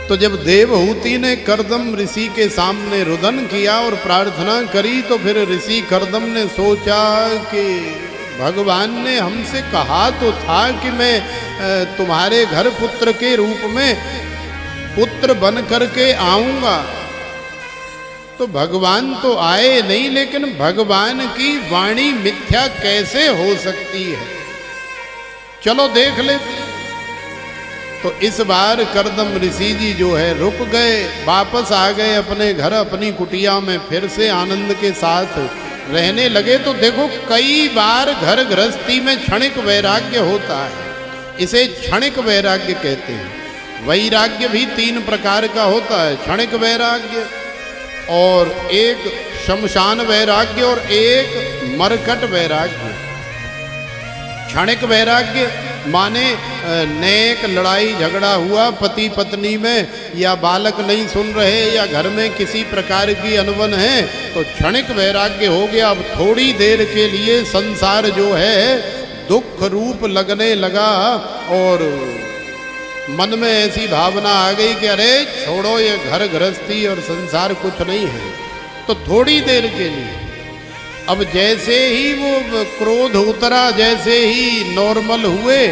तो जब देवहूति ने कर्दम ऋषि के सामने रुदन किया और प्रार्थना करी, तो फिर ऋषि कर्दम ने सोचा कि भगवान ने हमसे कहा तो था कि मैं तुम्हारे घर पुत्र के रूप में पुत्र बन करके आऊंगा। तो भगवान तो आए नहीं, लेकिन भगवान की वाणी मिथ्या कैसे हो सकती है, चलो देख ले। तो इस बार कर्दम ऋषि जी जो है रुक गए, वापस आ गए अपने घर, अपनी कुटिया में फिर से आनंद के साथ रहने लगे। तो देखो कई बार घर गृहस्थी में क्षणिक वैराग्य होता है, इसे क्षणिक वैराग्य कहते हैं। वैराग्य भी 3 प्रकार का होता है, क्षणिक वैराग्य और एक शमशान वैराग्य और एक मरकट वैराग्य। क्षणिक वैराग्य माने नेक लड़ाई झगड़ा हुआ पति पत्नी में, या बालक नहीं सुन रहे, या घर में किसी प्रकार की अनबन है, तो क्षणिक वैराग्य हो गया। अब थोड़ी देर के लिए संसार जो है दुख रूप लगने लगा और मन में ऐसी भावना आ गई कि अरे छोड़ो ये घर गृहस्थी और संसार कुछ नहीं है, तो थोड़ी देर के लिए। अब जैसे ही वो क्रोध उतरा, जैसे ही नॉर्मल हुए,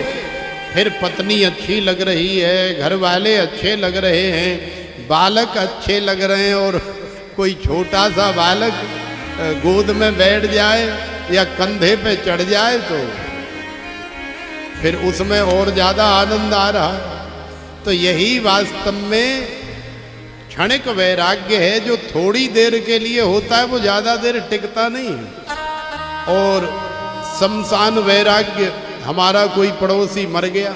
फिर पत्नी अच्छी लग रही है, घर वाले अच्छे लग रहे हैं, बालक अच्छे लग रहे हैं, और कोई छोटा सा बालक गोद में बैठ जाए या कंधे पे चढ़ जाए तो फिर उसमें और ज़्यादा आनंद आ रहा। तो यही वास्तव में क्षणिक वैराग्य है, जो थोड़ी देर के लिए होता है, वो ज्यादा देर टिकता नहीं है। और शमशान वैराग्य, हमारा कोई पड़ोसी मर गया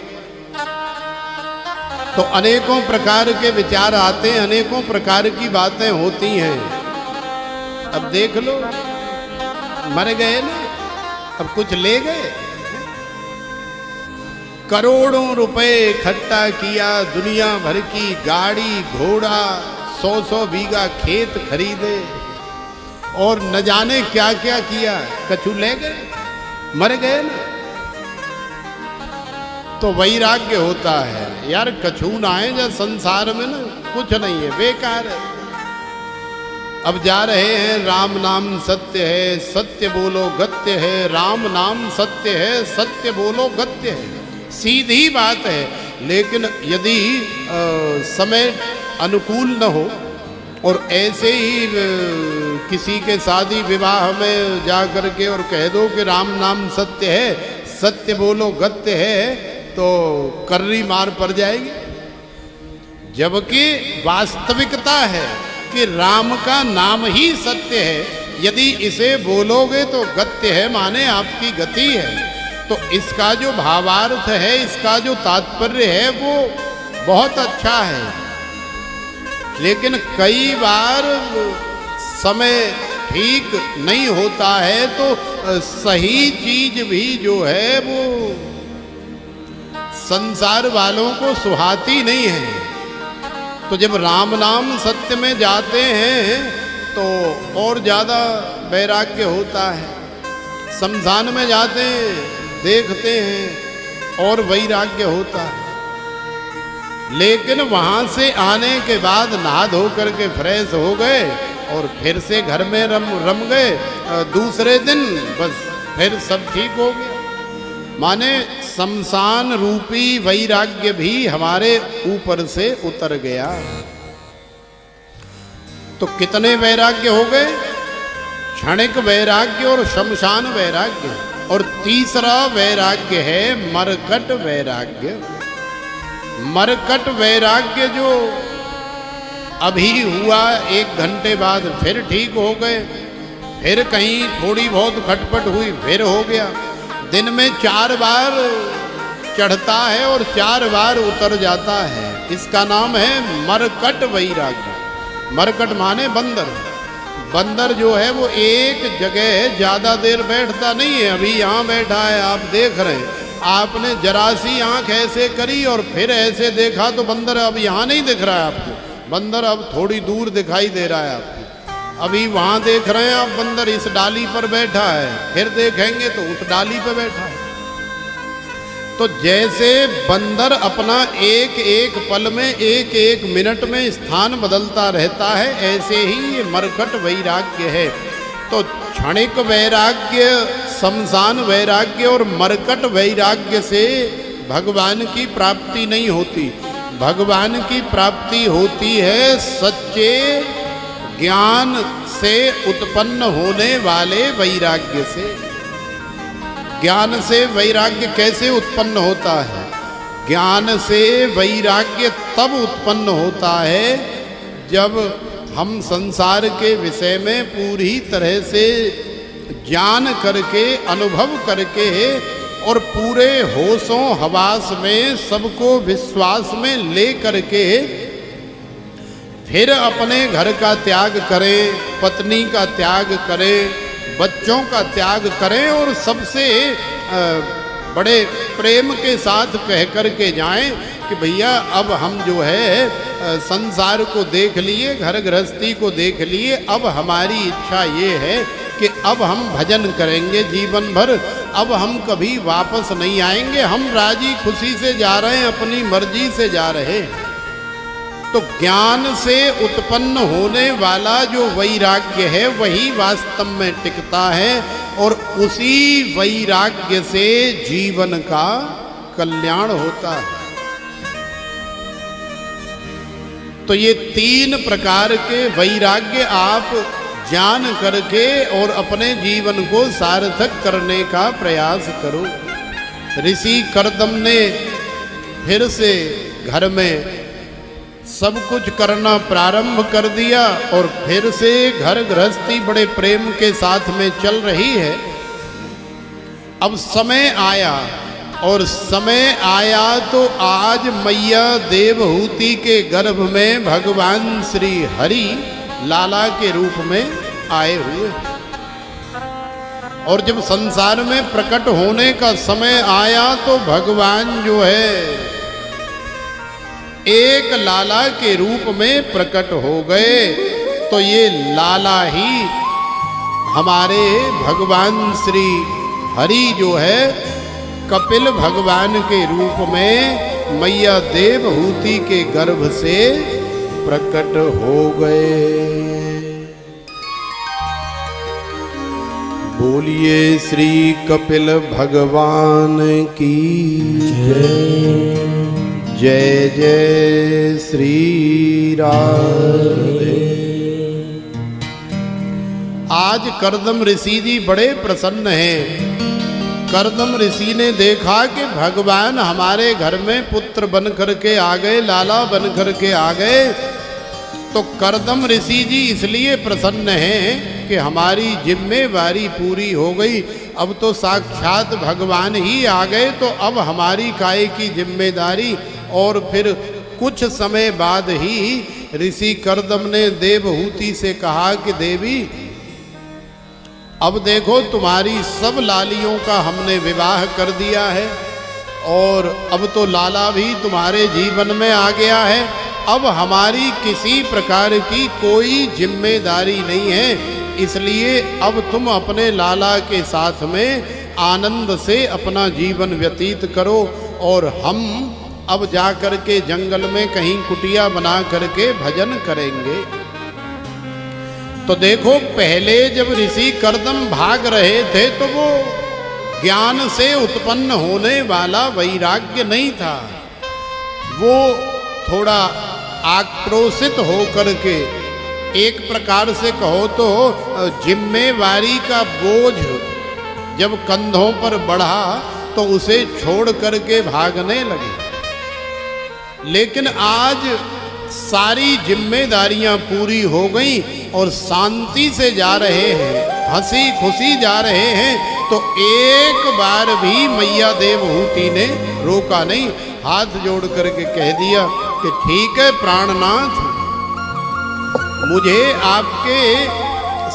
तो अनेकों प्रकार के विचार आते हैं, अनेकों प्रकार की बातें होती हैं। अब देख लो, मर गए ना, अब कुछ ले गए, करोड़ों रुपए इकट्ठा किया, दुनिया भर की गाड़ी घोड़ा, 100-100 बीघा खेत खरीदे और न जाने क्या क्या किया, कछु ले गए, मर गए ना। तो वैराग्य होता है, यार कछु ना आए जा संसार में, ना कुछ नहीं है, बेकार है। अब जा रहे हैं, राम नाम सत्य है, सत्य बोलो गत्य है, राम नाम सत्य है, सत्य बोलो गत्य है, सीधी बात है। लेकिन यदि समय अनुकूल न हो और ऐसे ही किसी के शादी विवाह में जा कर के और कह दो कि राम नाम सत्य है, सत्य बोलो गत्य है, तो कर्री मार पड़ जाएगी। जबकि वास्तविकता है कि राम का नाम ही सत्य है, यदि इसे बोलोगे तो गत्य है, माने आपकी गति है। तो इसका जो भावार्थ है, इसका जो तात्पर्य है, वो बहुत अच्छा है। लेकिन कई बार समय ठीक नहीं होता है, तो सही चीज भी जो है वो संसार वालों को सुहाती नहीं है। तो जब राम नाम सत्य में जाते हैं तो और ज़्यादा वैराग्य होता है, शमशान में जाते हैं, देखते हैं और वैराग्य होता है। लेकिन वहाँ से आने के बाद नहा धो करके फ्रेश हो गए और फिर से घर में रम गए, दूसरे दिन बस फिर सब ठीक हो गया। माने शमशान रूपी वैराग्य भी हमारे ऊपर से उतर गया। तो कितने वैराग्य हो गए? क्षणिक वैराग्य और शमशान वैराग्य। और तीसरा वैराग्य है मरकट वैराग्य। मरकट वैराग्य जो अभी हुआ, 1 घंटे बाद फिर ठीक हो गए, फिर कहीं थोड़ी बहुत खटपट हुई, फिर हो गया। दिन में 4 बार चढ़ता है और 4 बार उतर जाता है। इसका नाम है मरकट वैराग्य। मरकट माने बंदर। बंदर जो है वो एक जगह ज्यादा देर बैठता नहीं है। अभी यहाँ बैठा है, आप देख रहे हैं, आपने जरा सी आंख ऐसे करी और फिर ऐसे देखा तो बंदर अब यहाँ नहीं दिख रहा है आपको। बंदर अब थोड़ी दूर दिखाई दे रहा है आपको। अभी वहाँ देख रहे हैं आप, बंदर इस डाली पर बैठा है, फिर देखेंगे तो उस डाली पर बैठा है। तो जैसे बंदर अपना एक एक पल में एक एक मिनट में स्थान बदलता रहता है, ऐसे ही ये मरकट वैराग्य है। तो क्षणिक वैराग्य, शमशान वैराग्य और मरकट वैराग्य से भगवान की प्राप्ति नहीं होती। भगवान की प्राप्ति होती है सच्चे ज्ञान से उत्पन्न होने वाले वैराग्य से। ज्ञान से वैराग्य कैसे उत्पन्न होता है? ज्ञान से वैराग्य तब उत्पन्न होता है जब हम संसार के विषय में पूरी तरह से जान करके, अनुभव करके और पूरे होशों हवास में सबको विश्वास में ले करके फिर अपने घर का त्याग करें, पत्नी का त्याग करें, बच्चों का त्याग करें और सबसे बड़े प्रेम के साथ कह कर के जाएं कि भैया अब हम जो है संसार को देख लिए, घर गृहस्थी को देख लिए, अब हमारी इच्छा ये है कि अब हम भजन करेंगे जीवन भर, अब हम कभी वापस नहीं आएंगे, हम राजी खुशी से जा रहे हैं, अपनी मर्जी से जा रहे हैं। तो ज्ञान से उत्पन्न होने वाला जो वैराग्य है वही वास्तव में टिकता है और उसी वैराग्य से जीवन का कल्याण होता है। तो ये 3 प्रकार के वैराग्य आप जान करके और अपने जीवन को सार्थक करने का प्रयास करो। ऋषि कर्दम ने फिर से घर में सब कुछ करना प्रारंभ कर दिया और फिर से घर गृहस्थी बड़े प्रेम के साथ में चल रही है। अब समय आया और समय आया तो आज मैया देवहूति के गर्भ में भगवान श्री हरि लाला के रूप में आए हुए। और जब संसार में प्रकट होने का समय आया तो भगवान जो है एक लाला के रूप में प्रकट हो गए। तो ये लाला ही हमारे भगवान श्री हरि जो है कपिल भगवान के रूप में मैया देवहूति के गर्भ से प्रकट हो गए। बोलिए श्री कपिल भगवान की जय। जय जय श्री राधे। आज कर्दम ऋषि जी बड़े प्रसन्न हैं। कर्दम ऋषि ने देखा कि भगवान हमारे घर में पुत्र बन करके आ गए, लाला बन करके आ गए। तो कर्दम ऋषि जी इसलिए प्रसन्न हैं कि हमारी जिम्मेवारी पूरी हो गई। अब तो साक्षात भगवान ही आ गए, तो अब हमारी काय की जिम्मेदारी। और फिर कुछ समय बाद ही ऋषि कर्दम ने देवहूति से कहा कि देवी अब देखो तुम्हारी सब लालियों का हमने विवाह कर दिया है और अब तो लाला भी तुम्हारे जीवन में आ गया है। अब हमारी किसी प्रकार की कोई जिम्मेदारी नहीं है, इसलिए अब तुम अपने लाला के साथ में आनंद से अपना जीवन व्यतीत करो और हम अब जा कर के जंगल में कहीं कुटिया बना करके भजन करेंगे। तो देखो पहले जब ऋषि कर्दम भाग रहे थे तो वो ज्ञान से उत्पन्न होने वाला वैराग्य नहीं था, वो थोड़ा आक्रोशित हो करके, एक प्रकार से कहो तो जिम्मेवारी का बोझ जब कंधों पर बढ़ा तो उसे छोड़ करके भागने लगे। लेकिन आज सारी जिम्मेदारियां पूरी हो गई और शांति से जा रहे हैं, हंसी खुशी जा रहे हैं। तो एक बार भी मैया देवहूति ने रोका नहीं, हाथ जोड़ करके कह दिया कि ठीक है प्राणनाथ, मुझे आपके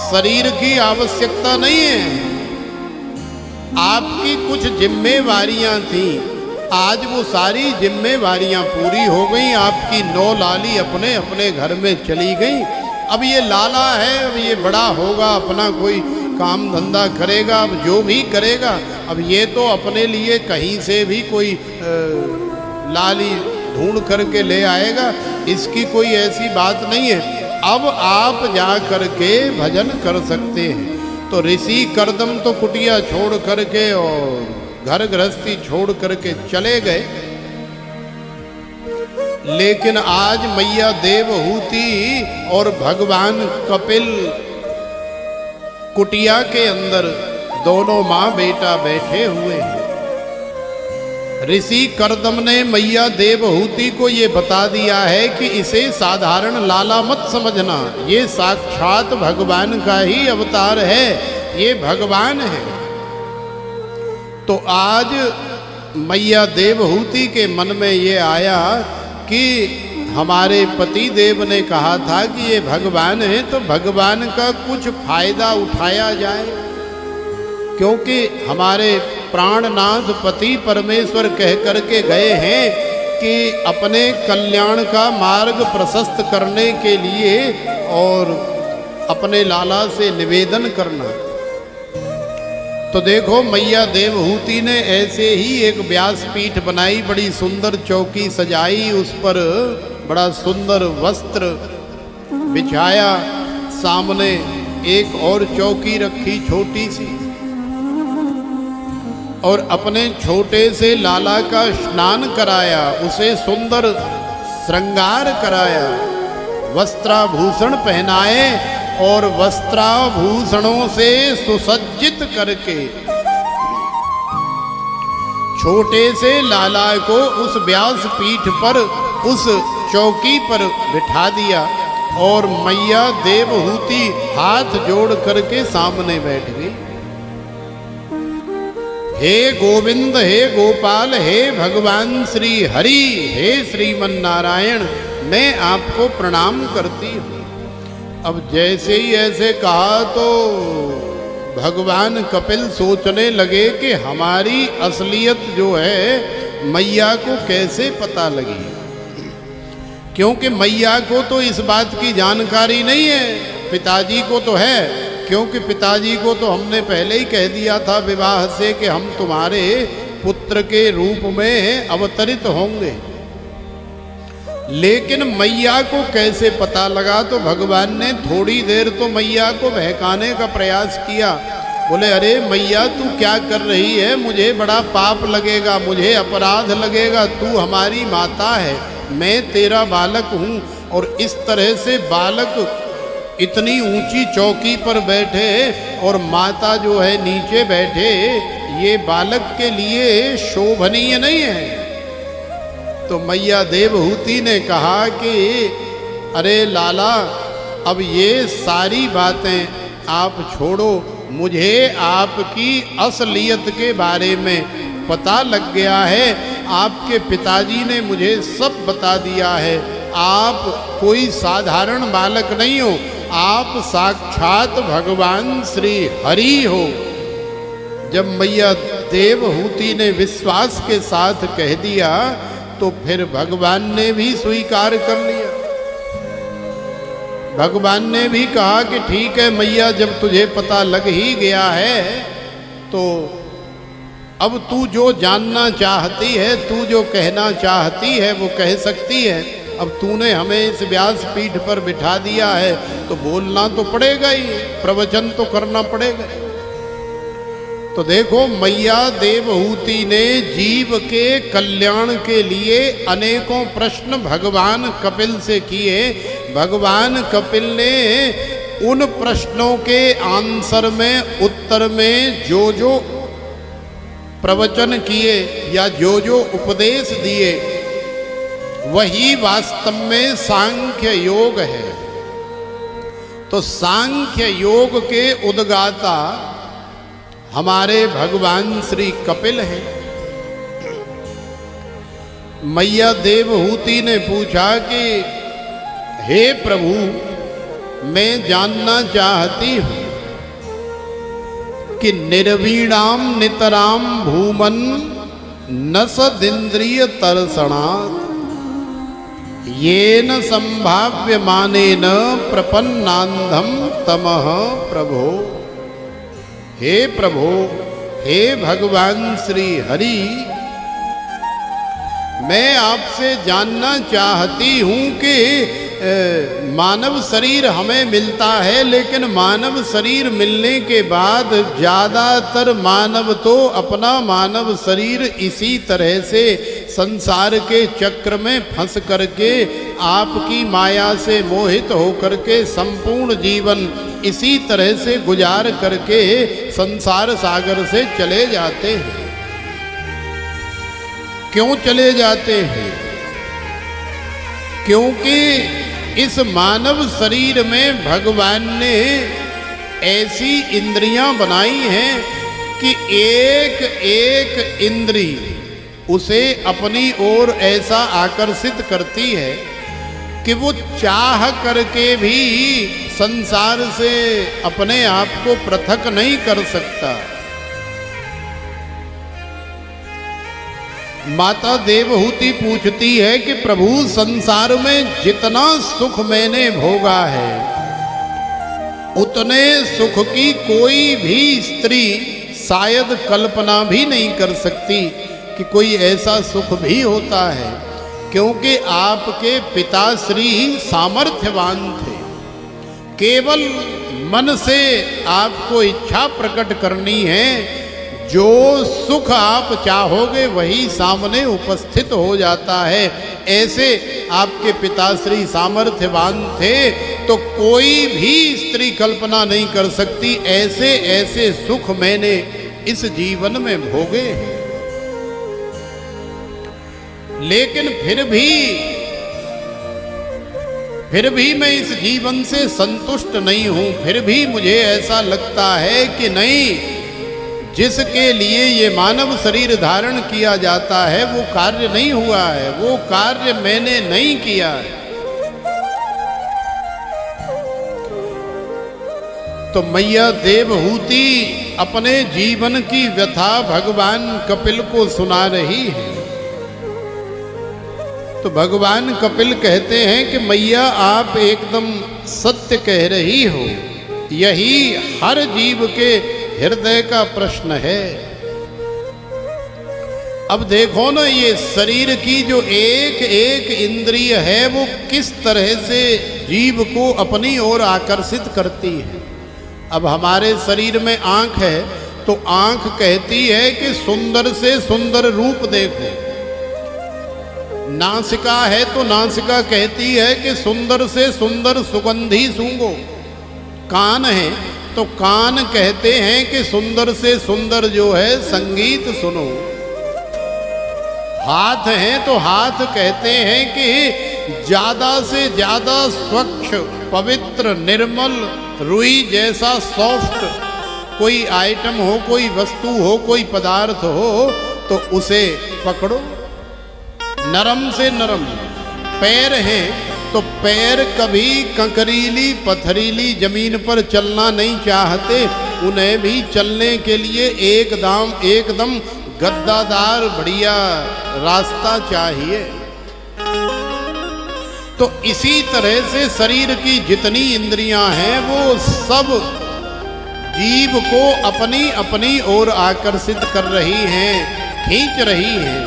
शरीर की आवश्यकता नहीं है, आपकी कुछ जिम्मेवारियां थी, आज वो सारी जिम्मेवारियां पूरी हो गई, आपकी 9 लाली अपने अपने घर में चली गई। अब ये लाला है, अब ये बड़ा होगा, अपना कोई काम धंधा करेगा, अब जो भी करेगा, अब ये तो अपने लिए कहीं से भी कोई लाली ढूंढ करके ले आएगा, इसकी कोई ऐसी बात नहीं है। अब आप जा करके भजन कर सकते हैं। तो ऋषि कर्दम तो कुटिया छोड़ करके और घर गृहस्थी छोड़ करके चले गए, लेकिन आज मैया देवहूति और भगवान कपिल कुटिया के अंदर दोनों माँ बेटा बैठे हुए हैं। ऋषि कर्दम ने मैया देवहूति को ये बता दिया है कि इसे साधारण लाला मत समझना, ये साक्षात भगवान का ही अवतार है, ये भगवान है। तो आज मैया देवहूति के मन में ये आया कि हमारे पति देव ने कहा था कि ये भगवान है, तो भगवान का कुछ फायदा उठाया जाए, क्योंकि हमारे प्राणनाथ पति परमेश्वर कह करके गए हैं कि अपने कल्याण का मार्ग प्रशस्त करने के लिए और अपने लाला से निवेदन करना। तो देखो मैया देवहूति ने ऐसे ही एक व्यासपीठ बनाई, बड़ी सुंदर चौकी सजाई, उस पर बड़ा सुंदर वस्त्र बिछाया, सामने एक और चौकी रखी छोटी सी, और अपने छोटे से लाला का स्नान कराया, उसे सुंदर श्रृंगार कराया, वस्त्राभूषण पहनाए और वस्त्राभूषणों से सुसज्जित करके छोटे से लाला को उस व्यासपीठ पर, उस चौकी पर बिठा दिया और मैया देवहूति हाथ जोड़ करके सामने बैठ गई। हे गोविंद, हे गोपाल, हे भगवान श्री हरि, हे श्रीमन नारायण, मैं आपको प्रणाम करती हूँ। अब जैसे ही ऐसे कहा तो भगवान कपिल सोचने लगे कि हमारी असलियत जो है मैया को कैसे पता लगी, क्योंकि मैया को तो इस बात की जानकारी नहीं है, पिताजी को तो है, क्योंकि पिताजी को तो हमने पहले ही कह दिया था विवाह से कि हम तुम्हारे पुत्र के रूप में अवतरित होंगे। लेकिन मैया को कैसे पता लगा, तो भगवान ने थोड़ी देर तो मैया को बहकाने का प्रयास किया। बोले अरे मैया तू क्या कर रही है, मुझे बड़ा पाप लगेगा, मुझे अपराध लगेगा, तू हमारी माता है, मैं तेरा बालक हूँ। और इस तरह से बालक इतनी ऊंची चौकी पर बैठे और माता जो है नीचे बैठे, ये बालक के लिए शोभनीय नहीं है। तो मैया देवहूति ने कहा कि अरे लाला, अब ये सारी बातें आप छोड़ो, मुझे आपकी असलियत के बारे में पता लग गया है, आपके पिताजी ने मुझे सब बता दिया है, आप कोई साधारण बालक नहीं हो, आप साक्षात भगवान श्री हरि हो। जब मैया देवहूति ने विश्वास के साथ कह दिया तो फिर भगवान ने भी स्वीकार कर लिया। भगवान ने भी कहा कि ठीक है मैया, जब तुझे पता लग ही गया है तो अब तू जो जानना चाहती है, तू जो कहना चाहती है वो कह सकती है। अब तूने हमें इस व्यासपीठ पर बिठा दिया है तो बोलना तो पड़ेगा ही, प्रवचन तो करना पड़ेगा। तो देखो मैया देवहूति ने जीव के कल्याण के लिए अनेकों प्रश्न भगवान कपिल से किए। भगवान कपिल ने उन प्रश्नों के आंसर में, उत्तर में जो जो प्रवचन किए या जो जो उपदेश दिए, वही वास्तव में सांख्य योग है। तो सांख्य योग के उद्गाता हमारे भगवान श्री कपिल हैं। मैया देवहूति ने पूछा कि हे प्रभु, मैं जानना चाहती हूँ कि निर्वीणाम नितराम भूमन नसदिंद्रिय तरसणात् येन संभाव्यमानेन प्रपन्नांधम तमः प्रभो। हे प्रभु, हे भगवान श्री हरि, मैं आपसे जानना चाहती हूँ कि मानव शरीर हमें मिलता है, लेकिन मानव शरीर मिलने के बाद ज़्यादातर मानव तो अपना मानव शरीर इसी तरह से संसार के चक्र में फंस करके आपकी माया से मोहित होकर के संपूर्ण जीवन इसी तरह से गुजार करके संसार सागर से चले जाते हैं। क्यों चले जाते हैं? क्योंकि इस मानव शरीर में भगवान ने ऐसी इंद्रियां बनाई हैं कि एक एक इंद्री उसे अपनी ओर ऐसा आकर्षित करती है कि वो चाह करके भी संसार से अपने आप को पृथक नहीं कर सकता। माता देवहूति पूछती है कि प्रभु, संसार में जितना सुख मैंने भोगा है उतने सुख की कोई भी स्त्री शायद कल्पना भी नहीं कर सकती कि कोई ऐसा सुख भी होता है, क्योंकि आपके पिताश्री सामर्थ्यवान थे। केवल मन से आपको इच्छा प्रकट करनी है, जो सुख आप चाहोगे वही सामने उपस्थित हो जाता है। ऐसे आपके पिताश्री सामर्थ्यवान थे, तो कोई भी स्त्री कल्पना नहीं कर सकती ऐसे ऐसे सुख मैंने इस जीवन में भोगे। लेकिन फिर भी मैं इस जीवन से संतुष्ट नहीं हूं। फिर भी मुझे ऐसा लगता है कि नहीं, जिसके लिए ये मानव शरीर धारण किया जाता है वो कार्य नहीं हुआ है, वो कार्य मैंने नहीं किया है। तो मैया देवहूति अपने जीवन की व्यथा भगवान कपिल को सुना रही है। तो भगवान कपिल कहते हैं कि मैया, आप एकदम सत्य कह रही हो, यही हर जीव के हृदय का प्रश्न है। अब देखो ना, ये शरीर की जो एक एक इंद्रिय है वो किस तरह से जीव को अपनी ओर आकर्षित करती है। अब हमारे शरीर में आंख है, तो आंख कहती है कि सुंदर से सुंदर रूप देखो। नासिका है तो नासिका कहती है कि सुंदर से सुंदर सुगंधी सूंघो। कान है तो कान कहते हैं कि सुंदर से सुंदर जो है संगीत सुनो। हाथ है तो हाथ कहते हैं कि ज्यादा से ज्यादा स्वच्छ, पवित्र, निर्मल, रुई जैसा सॉफ्ट कोई आइटम हो, कोई वस्तु हो, कोई पदार्थ हो तो उसे पकड़ो, नरम से नरम। पैर हैं तो पैर कभी कंकरीली पथरीली जमीन पर चलना नहीं चाहते, उन्हें भी चलने के लिए एकदम गद्दादार बढ़िया रास्ता चाहिए। तो इसी तरह से शरीर की जितनी इंद्रियां हैं वो सब जीव को अपनी अपनी ओर आकर्षित कर रही हैं, खींच रही हैं।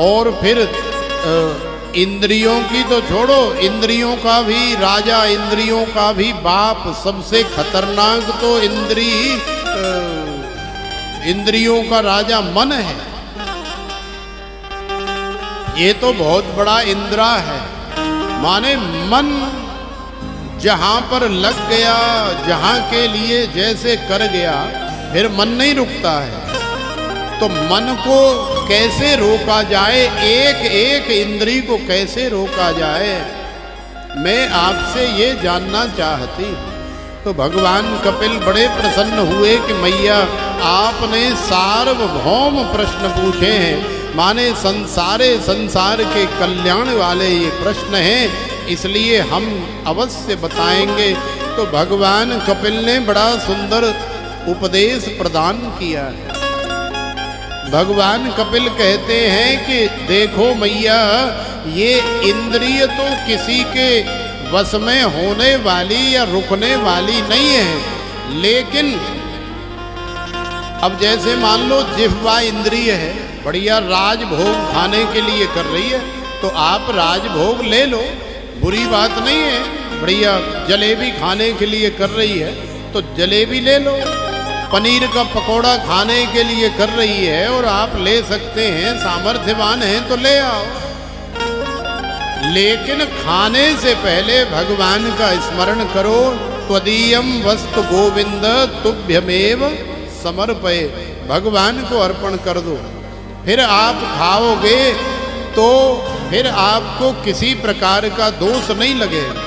और फिर इंद्रियों की तो छोड़ो, इंद्रियों का भी राजा, इंद्रियों का भी बाप, सबसे खतरनाक तो इंद्रियों का राजा मन है। ये तो बहुत बड़ा इंद्रा है, माने मन जहां पर लग गया, जहां के लिए जैसे कर गया, फिर मन नहीं रुकता है। तो मन को कैसे रोका जाए, एक एक इंद्री को कैसे रोका जाए, मैं आपसे ये जानना चाहती हूँ। तो भगवान कपिल बड़े प्रसन्न हुए कि मैया आपने सार्वभौम प्रश्न पूछे हैं, माने संसार के कल्याण वाले ये प्रश्न हैं, इसलिए हम अवश्य बताएंगे। तो भगवान कपिल ने बड़ा सुंदर उपदेश प्रदान किया है। भगवान कपिल कहते हैं कि देखो मैया, ये इंद्रिय तो किसी के वश में होने वाली या रुकने वाली नहीं है, लेकिन अब जैसे मान लो जिह्वा इंद्रिय है, बढ़िया राजभोग खाने के लिए कर रही है, तो आप राजभोग ले लो, बुरी बात नहीं है। बढ़िया जलेबी खाने के लिए कर रही है तो जलेबी ले लो, पनीर का पकोड़ा खाने के लिए कर रही है और आप ले सकते हैं, सामर्थ्यवान हैं तो ले आओ। लेकिन खाने से पहले भगवान का स्मरण करो। त्वदीयम वस्तु गोविंद तुभ्यमेव समर्पये, भगवान को अर्पण कर दो। फिर आप खाओगे तो फिर आपको किसी प्रकार का दोष नहीं लगेगा।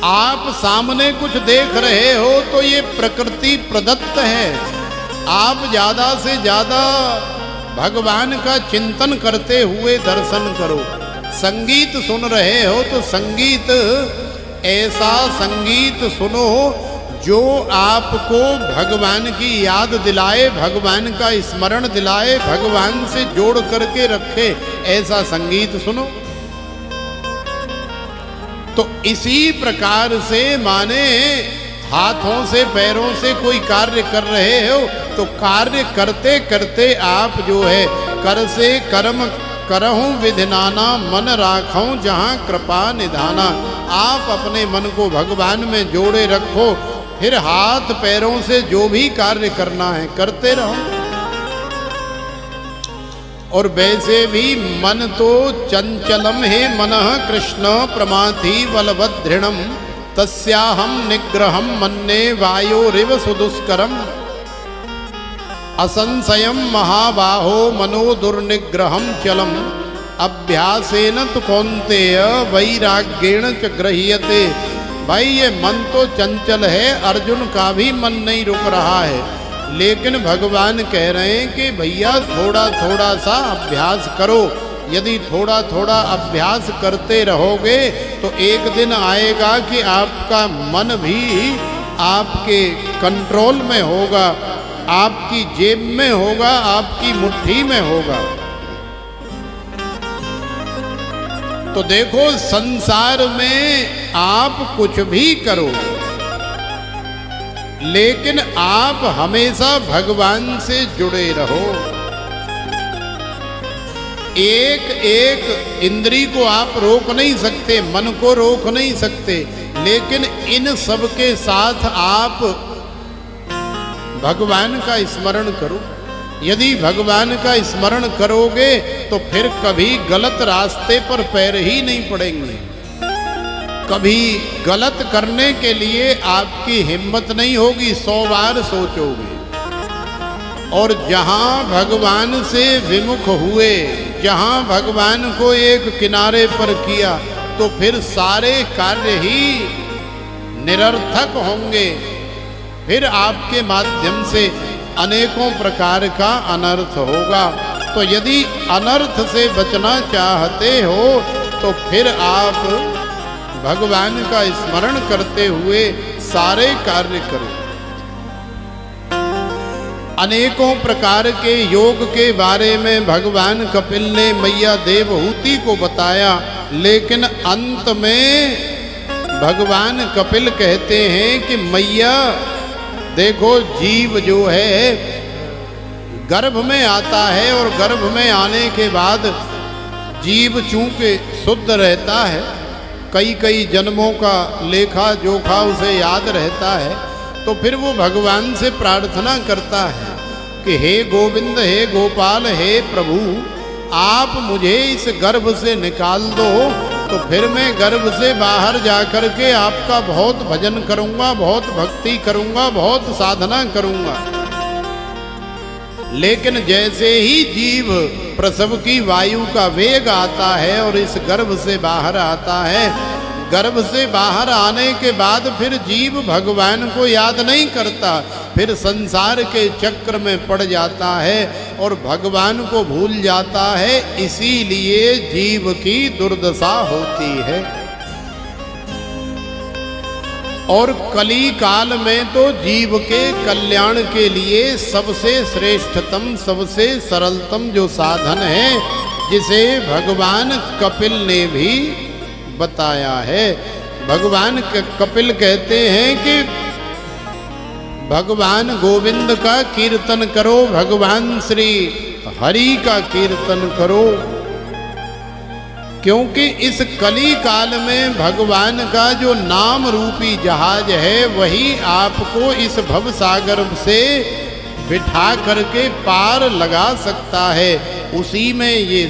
आप सामने कुछ देख रहे हो तो ये प्रकृति प्रदत्त है। आप ज्यादा से ज्यादा भगवान का चिंतन करते हुए दर्शन करो। संगीत सुन रहे हो तो संगीत, ऐसा संगीत सुनो जो आपको भगवान की याद दिलाए, भगवान का स्मरण दिलाए, भगवान से जोड़ करके रखे, ऐसा संगीत सुनो। तो इसी प्रकार से माने हाथों से पैरों से कोई कार्य कर रहे हो तो कार्य करते करते आप जो है कर से कर्म करहूं विधिनाना मन राखूं जहां कृपा निधाना। आप अपने मन को भगवान में जोड़े रखो, फिर हाथ पैरों से जो भी कार्य करना है करते रहो। और वैसे भी मन तो चंचलम है मनः कृष्ण प्रमाथि बलभद्रणम तस्याहम निग्रहम मन्ने वायोरिव सुदुष्करम असंशयम महाबाहो मनो दुर्निग्रहम चलम अभ्यासेन तु कौन्तेय वैराग्येण च गृह्यते। भाई ये मन तो चंचल है, अर्जुन का भी मन नहीं रुक रहा है, लेकिन भगवान कह रहे हैं कि भैया थोड़ा थोड़ा सा अभ्यास करो। यदि थोड़ा थोड़ा अभ्यास करते रहोगे तो एक दिन आएगा कि आपका मन भी आपके कंट्रोल में होगा, आपकी जेब में होगा, आपकी मुट्ठी में होगा। तो देखो संसार में आप कुछ भी करो, लेकिन आप हमेशा भगवान से जुड़े रहो। एक एक इंद्री को आप रोक नहीं सकते, मन को रोक नहीं सकते, लेकिन इन सब के साथ आप भगवान का स्मरण करो। यदि भगवान का स्मरण करोगे तो फिर कभी गलत रास्ते पर पैर ही नहीं पड़ेंगे। कभी गलत करने के लिए आपकी हिम्मत नहीं होगी, 100 बार सोचोगे। और जहां भगवान से विमुख हुए, जहां भगवान को एक किनारे पर किया, तो फिर सारे कार्य ही निरर्थक होंगे। फिर आपके माध्यम से अनेकों प्रकार का अनर्थ होगा। तो यदि अनर्थ से बचना चाहते हो तो फिर आप भगवान का स्मरण करते हुए सारे कार्य करो। अनेकों प्रकार के योग के बारे में भगवान कपिल ने मैया देवहूति को बताया, लेकिन अंत में भगवान कपिल कहते हैं कि मैया देखो, जीव जो है गर्भ में आता है और गर्भ में आने के बाद जीव चूंकि शुद्ध रहता है, कई कई जन्मों का लेखा जोखा उसे याद रहता है, तो फिर वो भगवान से प्रार्थना करता है कि हे गोविंद, हे गोपाल, हे प्रभु, आप मुझे इस गर्भ से निकाल दो, तो फिर मैं गर्भ से बाहर जाकर के आपका बहुत भजन करूंगा, बहुत भक्ति करूंगा, बहुत साधना करूंगा। लेकिन जैसे ही जीव प्रसव की वायु का वेग आता है और इस गर्भ से बाहर आता है, गर्भ से बाहर आने के बाद फिर जीव भगवान को याद नहीं करता, फिर संसार के चक्र में पड़ जाता है और भगवान को भूल जाता है। इसीलिए जीव की दुर्दशा होती है। और कली काल में तो जीव के कल्याण के लिए सबसे श्रेष्ठतम, सबसे सरलतम जो साधन है, जिसे भगवान कपिल ने भी बताया है। भगवान कपिल कहते हैं कि भगवान गोविंद का कीर्तन करो, भगवान श्री हरि का कीर्तन करो। क्योंकि इस कली काल में भगवान का जो नाम रूपी जहाज है वही आपको इस भव सागर से बिठा करके पार लगा सकता है। उसी में ये